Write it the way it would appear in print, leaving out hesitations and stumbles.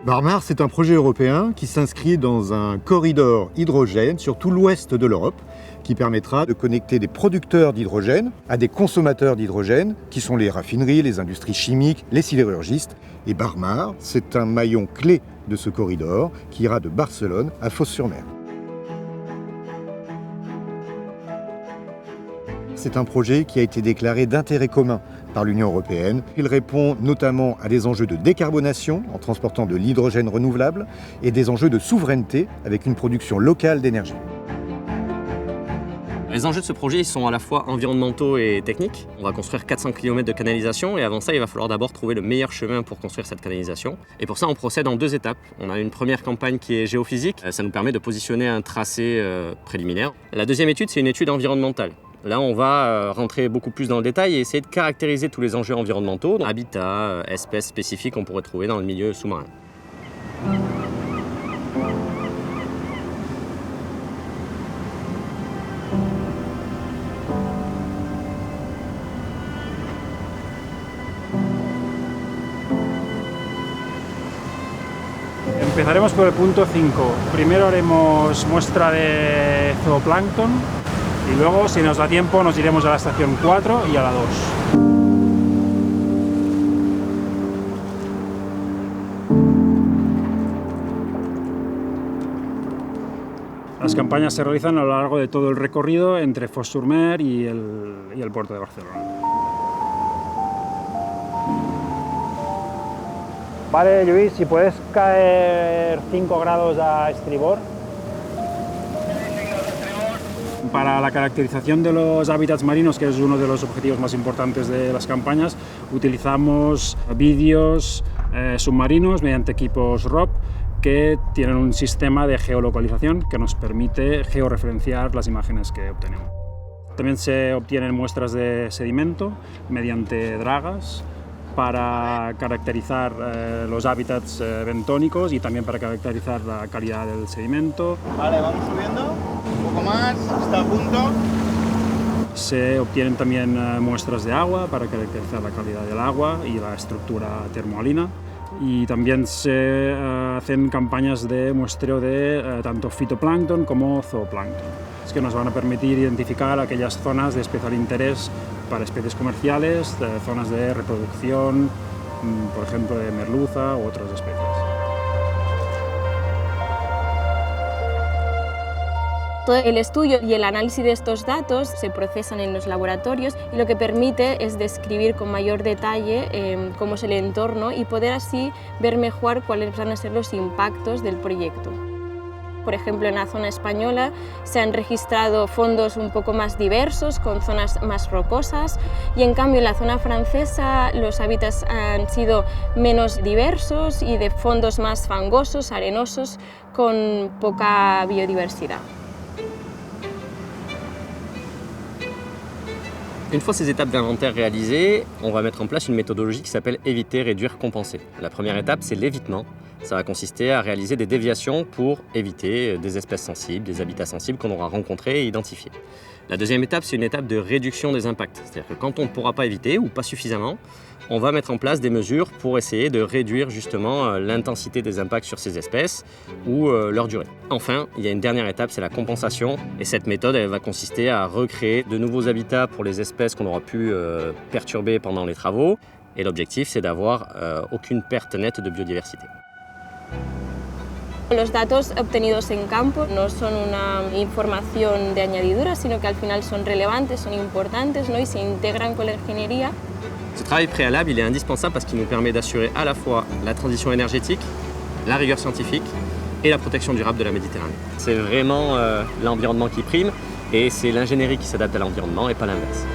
Barmar, c'est un projet européen qui s'inscrit dans un corridor hydrogène sur tout l'ouest de l'Europe, qui permettra de connecter des producteurs d'hydrogène à des consommateurs d'hydrogène, qui sont les raffineries, les industries chimiques, les sidérurgistes. Et Barmar, c'est un maillon clé de ce corridor qui ira de Barcelone à Fos-sur-Mer. C'est un projet qui a été déclaré d'intérêt commun par l'Union européenne. Il répond notamment à des enjeux de décarbonation en transportant de l'hydrogène renouvelable et des enjeux de souveraineté avec une production locale d'énergie. Les enjeux de ce projet sont à la fois environnementaux et techniques. On va construire 400 km de canalisation et avant ça, il va falloir d'abord trouver le meilleur chemin pour construire cette canalisation. Et pour ça, on procède en 2 étapes. On a une première campagne qui est géophysique. Ça nous permet de positionner un tracé préliminaire. La deuxième étude, c'est une étude environnementale. Là, on va rentrer beaucoup plus dans le détail et essayer de caractériser tous les enjeux environnementaux, habitats, espèces spécifiques qu'on pourrait trouver dans le milieu sous-marin. Empezaremos por el punto 5. Primero haremos muestra de zooplancton y luego, si nos da tiempo, nos iremos a la estación 4 y a la 2. Las campañas se realizan a lo largo de todo el recorrido entre Fos-sur-Mer y el puerto de Barcelona. Vale, Lluís, si puedes caer 5 grados a estribor. Para la caracterización de los hábitats marinos, que es uno de los objetivos más importantes de las campañas, utilizamos vídeos submarinos mediante equipos ROV que tienen un sistema de geolocalización que nos permite georreferenciar las imágenes que obtenemos. También se obtienen muestras de sedimento mediante dragas para caracterizar los hábitats bentónicos y también para caracterizar la calidad del sedimento. Vale, vamos subiendo, un poco más, está a punto. Se obtienen también muestras de agua para caracterizar la calidad del agua y la estructura termohalina. Y también se hacen campañas de muestreo de tanto fitoplancton como zooplancton, que nos van a permitir identificar aquellas zonas de especial interés para especies comerciales, zonas de reproducción, por ejemplo de merluza u otras especies. Todo el estudio y el análisis de estos datos se procesan en los laboratorios y lo que permite es describir con mayor detalle cómo es el entorno y poder así ver mejor cuáles van a ser los impactos del proyecto. Por ejemplo, en la zona española se han registrado fondos un poco más diversos, con zonas más rocosas, y en cambio en la zona francesa los hábitats han sido menos diversos y de fondos más fangosos, arenosos, con poca biodiversidad. Une fois ces étapes d'inventaire réalisées, on va mettre en place une méthodologie qui s'appelle éviter, réduire, compenser. La première étape, c'est l'évitement. Ça va consister à réaliser des déviations pour éviter des espèces sensibles, des habitats sensibles qu'on aura rencontrés et identifiés. La deuxième étape, c'est une étape de réduction des impacts. C'est-à-dire que quand on ne pourra pas éviter, ou pas suffisamment, on va mettre en place des mesures pour essayer de réduire justement l'intensité des impacts sur ces espèces ou leur durée. Enfin, il y a une dernière étape, c'est la compensation. Et cette méthode, elle va consister à recréer de nouveaux habitats pour les espèces qu'on aura pu perturber pendant les travaux. Et l'objectif, c'est d'avoir aucune perte nette de biodiversité. Los datos obtenidos en campo no son una información de añadidura, sino que al final son relevantes, son importantes, ¿no? Y se integran con la ingeniería. Ce travail préalable, il est indispensable parce qu'il nous permet d'assurer à la fois la transition énergétique, la rigueur scientifique et la protection durable de la Méditerranée. C'est vraiment l'environnement qui prime et c'est l'ingénierie qui s'adapte à l'environnement et pas l'inverse.